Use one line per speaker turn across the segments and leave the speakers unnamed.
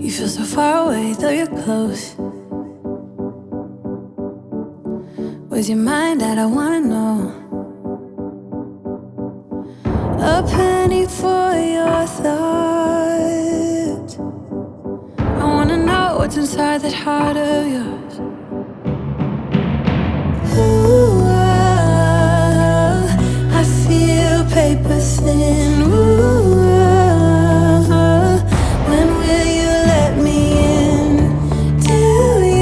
You feel so far away, though you're close. Where's your mind at? I wanna know. A penny for your thoughts. I wanna know what's inside that heart of yours. Ooh, I feel paper thin. Ooh, when will you let me in? Do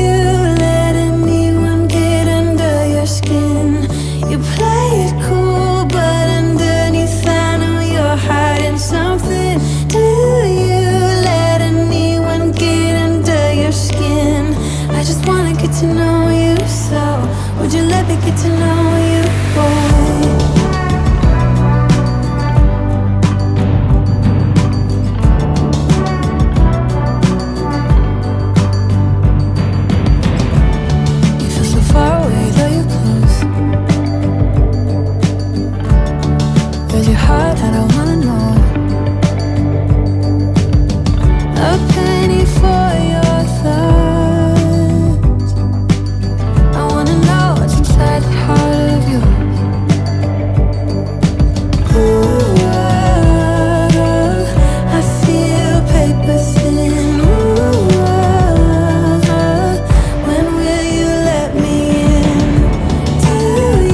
you let anyone get under your skin? You play it cool, but underneath I know you're hiding something. Do you let anyone get under your skin? I just wanna get to know you, so would you let me get to know you, boy? You feel so far away, though you're close. Where's your heart at? I wanna know. A penny for your thoughts. I wanna know what's inside the heart of yours. Ooh, I feel paper thin. Ooh, when will you let me in? Do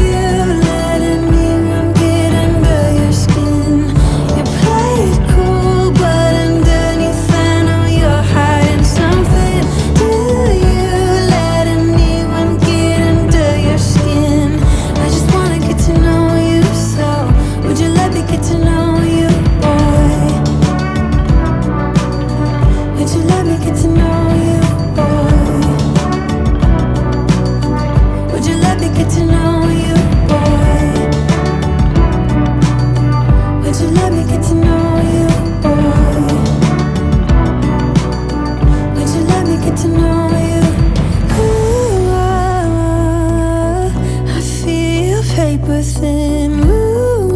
you let anyone get under your skin? You play it cool, but underneath I know you're hiding something. Do you let anyone get under your skin? I just wanna get to know you, so would you let me get to know you, boy? Would you let me get to know you, boy? Would you let me get to know you, boy? Would you let me get to know you, boy? Would you let me get to know you? Ooh, I feel paper thin. Ooh,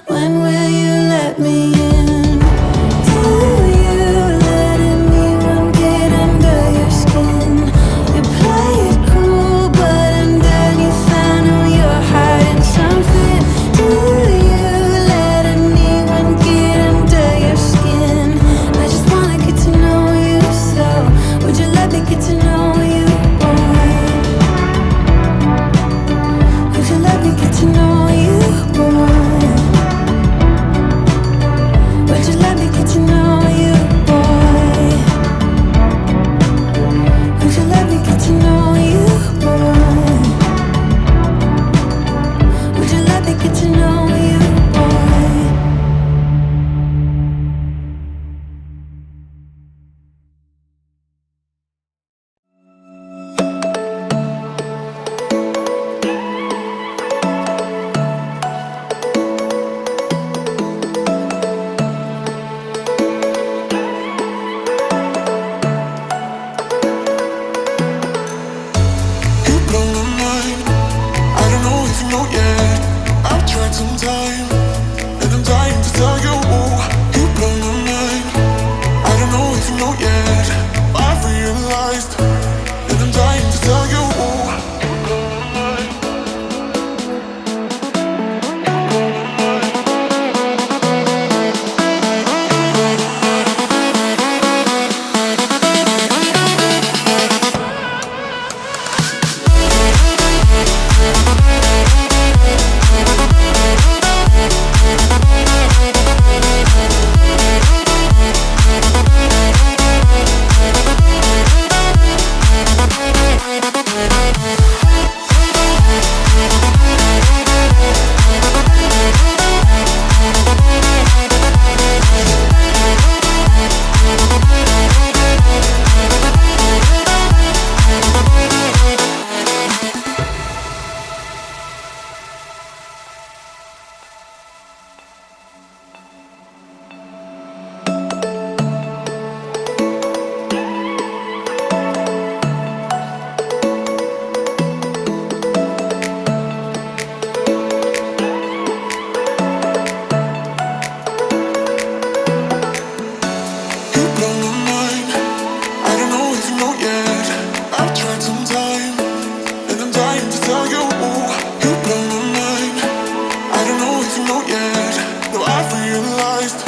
when will you let me in? Do you let anyone get under your skin? You play it cool, but underneath I know you're hiding something. Do you let anyone get under your skin? I just wanna get to know you, so would you let me get to know you, boy? Would you let me get to know you, boy?
light.